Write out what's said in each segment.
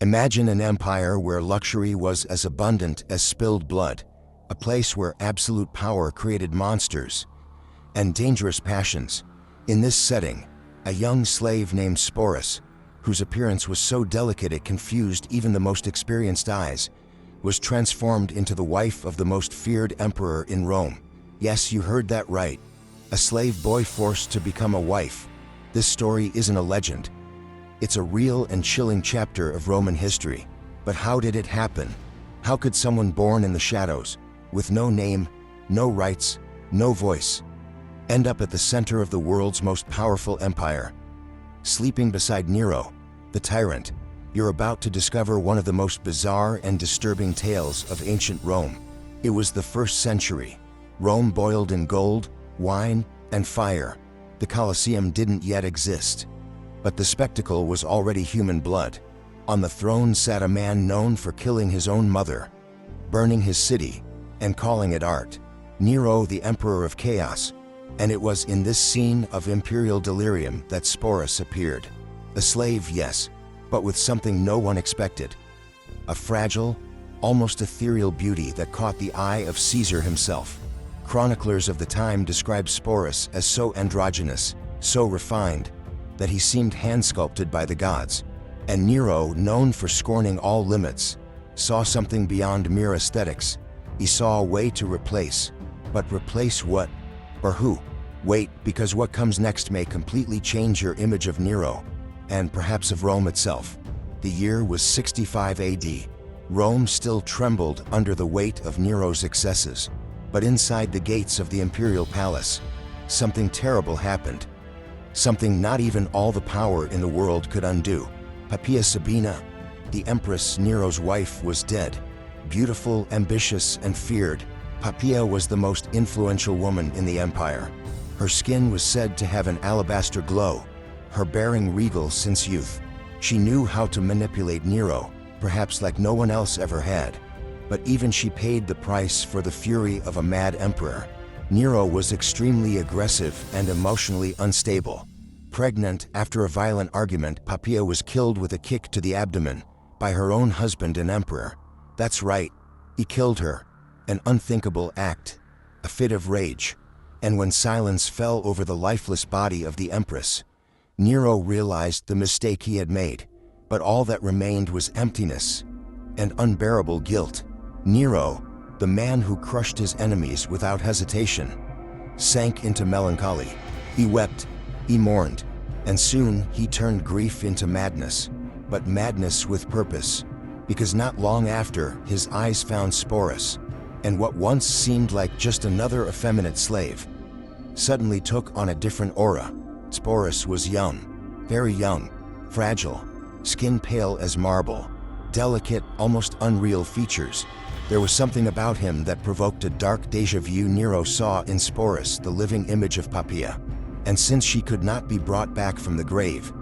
Imagine an empire where luxury was as abundant as spilled blood, a place where absolute power created monsters and dangerous passions. In this setting, a young slave named Sporus, whose appearance was so delicate it confused even the most experienced eyes, was transformed into the wife of the most feared emperor in Rome. Yes, you heard that right. A slave boy forced to become a wife. This story isn't a legend. It's a real and chilling chapter of Roman history. But how did it happen? How could someone born in the shadows, with no name, no rights, no voice, end up at the center of the world's most powerful empire? Sleeping beside Nero, the tyrant, you're about to discover one of the most bizarre and disturbing tales of ancient Rome. It was the 1st century. Rome boiled in gold, wine, and fire. The Colosseum didn't yet exist. But the spectacle was already human blood. On the throne sat a man known for killing his own mother, burning his city, and calling it art. Nero, the Emperor of Chaos. And it was in this scene of imperial delirium that Sporus appeared. A slave, yes, but with something no one expected. A fragile, almost ethereal beauty that caught the eye of Caesar himself. Chroniclers of the time described Sporus as so androgynous, so refined, that he seemed hand-sculpted by the gods. And Nero, known for scorning all limits, saw something beyond mere aesthetics. He saw a way to replace. But replace what? Or who? Wait, because what comes next may completely change your image of Nero, and perhaps of Rome itself. The year was 65 AD. Rome still trembled under the weight of Nero's excesses. But inside the gates of the imperial palace, something terrible happened. Something not even all the power in the world could undo. Poppaea Sabina, the empress Nero's wife, was dead. Beautiful, ambitious, and feared, Poppaea was the most influential woman in the empire. Her skin was said to have an alabaster glow, her bearing regal since youth. She knew how to manipulate Nero, perhaps like no one else ever had. But even she paid the price for the fury of a mad emperor. Nero was extremely aggressive and emotionally unstable. Pregnant after a violent argument, Poppaea was killed with a kick to the abdomen by her own husband and emperor. That's right, he killed her. An unthinkable act, a fit of rage. And when silence fell over the lifeless body of the empress, Nero realized the mistake he had made. But all that remained was emptiness and unbearable guilt. Nero, the man who crushed his enemies without hesitation, sank into melancholy. He wept, he mourned, and soon he turned grief into madness. But madness with purpose, because not long after, his eyes found Sporus, and what once seemed like just another effeminate slave suddenly took on a different aura. Sporus was young, very young, fragile, skin pale as marble, delicate, almost unreal features. There was something about him that provoked a dark déjà vu. Nero saw in Sporus the living image of Poppaea, and since she could not be brought back from the grave,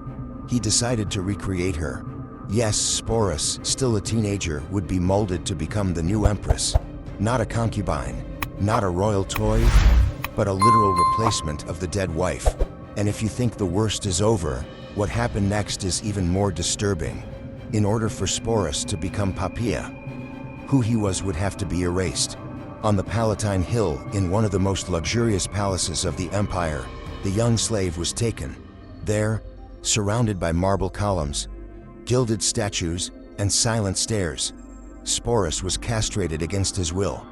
he decided to recreate her. Yes, Sporus, still a teenager, would be molded to become the new empress. Not a concubine, not a royal toy, but a literal replacement of the dead wife. And if you think the worst is over, what happened next is even more disturbing. In order for Sporus to become Poppaea, who he was would have to be erased. On the Palatine Hill, in one of the most luxurious palaces of the empire, the young slave was taken. There, surrounded by marble columns, gilded statues, and silent stairs, Sporus was castrated against his will.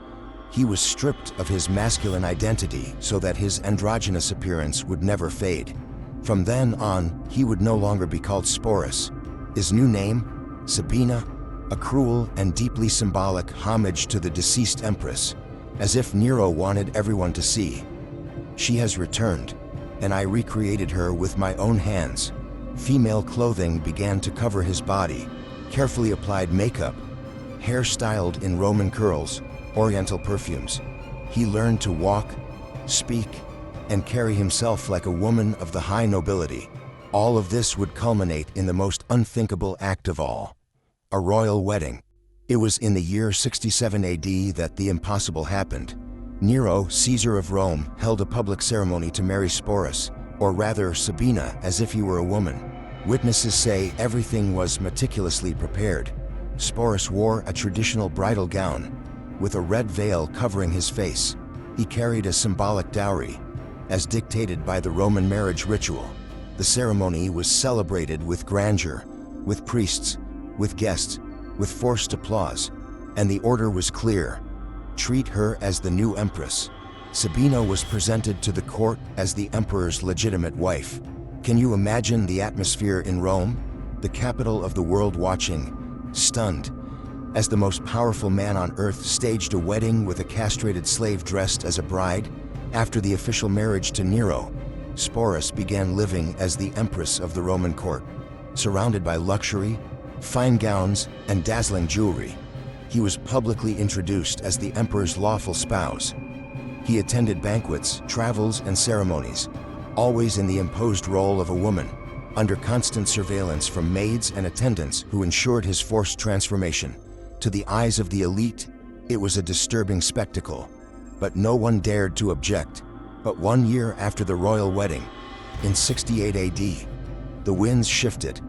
He was stripped of his masculine identity so that his androgynous appearance would never fade. From then on, he would no longer be called Sporus. His new name, Sabina, a cruel and deeply symbolic homage to the deceased empress, as if Nero wanted everyone to see. She has returned, and I recreated her with my own hands. Female clothing began to cover his body, carefully applied makeup, hair styled in Roman curls, Oriental perfumes. He learned to walk, speak, and carry himself like a woman of the high nobility. All of this would culminate in the most unthinkable act of all: a royal wedding. It was in the year 67 AD that the impossible happened. Nero, Caesar of Rome, held a public ceremony to marry Sporus, or rather Sabina, as if he were a woman. Witnesses say everything was meticulously prepared. Sporus wore a traditional bridal gown, with a red veil covering his face. He carried a symbolic dowry, as dictated by the Roman marriage ritual. The ceremony was celebrated with grandeur, with priests, with guests, with forced applause, and the order was clear: treat her as the new empress. Sabina was presented to the court as the emperor's legitimate wife. Can you imagine the atmosphere in Rome, the capital of the world, watching, stunned, as the most powerful man on earth staged a wedding with a castrated slave dressed as a bride? After the official marriage to Nero, Sporus began living as the empress of the Roman court, surrounded by luxury, fine gowns, and dazzling jewelry. He was publicly introduced as the emperor's lawful spouse. He attended banquets, travels, and ceremonies, always in the imposed role of a woman, under constant surveillance from maids and attendants who ensured his forced transformation. To the eyes of the elite, it was a disturbing spectacle, but no one dared to object. But 1 year after the royal wedding, in 68 AD, the winds shifted.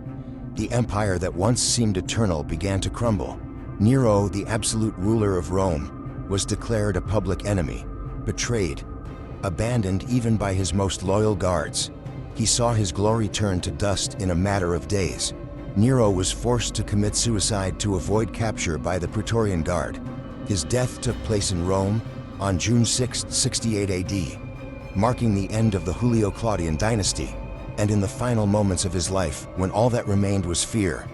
The empire that once seemed eternal began to crumble. Nero, the absolute ruler of Rome, was declared a public enemy, betrayed, abandoned even by his most loyal guards. He saw his glory turn to dust in a matter of days. Nero was forced to commit suicide to avoid capture by the Praetorian Guard. His death took place in Rome on June 6, 68 AD, marking the end of the Julio-Claudian dynasty, and in the final moments of his life, when all that remained was fear.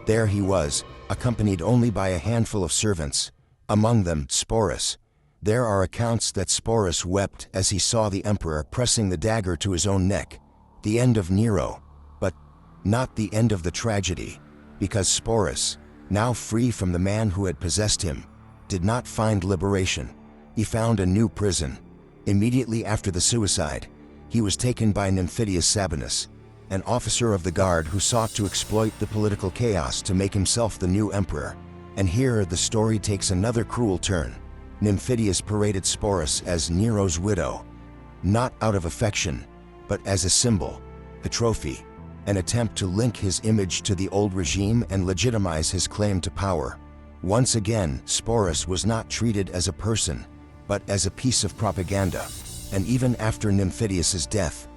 There he was, accompanied only by a handful of servants, among them Sporus. There are accounts that Sporus wept as he saw the emperor pressing the dagger to his own neck. The end of Nero, but not the end of the tragedy, because Sporus, now free from the man who had possessed him, did not find liberation. He found a new prison. Immediately after the suicide, he was taken by Nymphidius Sabinus, an officer of the guard who sought to exploit the political chaos to make himself the new emperor. And here the story takes another cruel turn. Nymphidius paraded Sporus as Nero's widow, not out of affection, but as a symbol, a trophy, an attempt to link his image to the old regime and legitimize his claim to power. Once again, Sporus was not treated as a person, but as a piece of propaganda. And even after Nymphidius's death,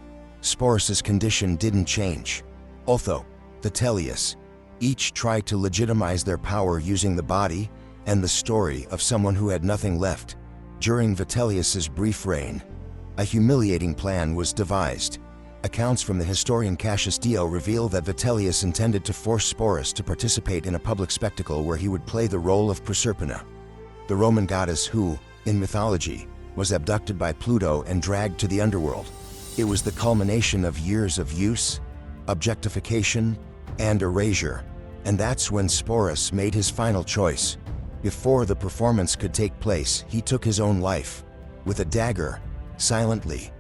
Sporus's condition didn't change. Otho, Vitellius, each tried to legitimize their power using the body and the story of someone who had nothing left. During Vitellius's brief reign, a humiliating plan was devised. Accounts from the historian Cassius Dio reveal that Vitellius intended to force Sporus to participate in a public spectacle where he would play the role of Proserpina, the Roman goddess who, in mythology, was abducted by Pluto and dragged to the underworld. It was the culmination of years of use, objectification, and erasure, and that's when Sporus made his final choice. Before the performance could take place, he took his own life. With a dagger, silently.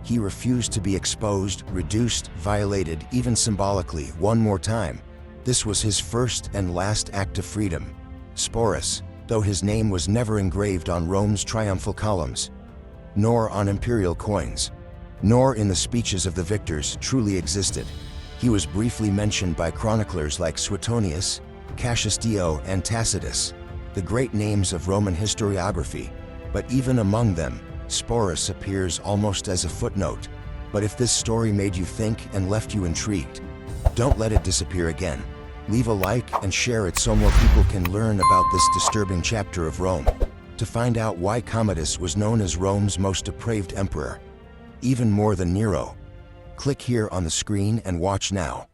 He refused to be exposed, reduced, violated, even symbolically, one more time. This was his first and last act of freedom. Sporus, though his name was never engraved on Rome's triumphal columns, nor on imperial coins, nor in the speeches of the victors, truly existed. He was briefly mentioned by chroniclers like Suetonius, Cassius Dio, and Tacitus, the great names of Roman historiography, but even among them, Sporus appears almost as a footnote. But if this story made you think and left you intrigued, don't let it disappear again. Leave a like and share it so more people can learn about this disturbing chapter of Rome. To find out why Commodus was known as Rome's most depraved emperor, even more than Nero, click here on the screen and watch now.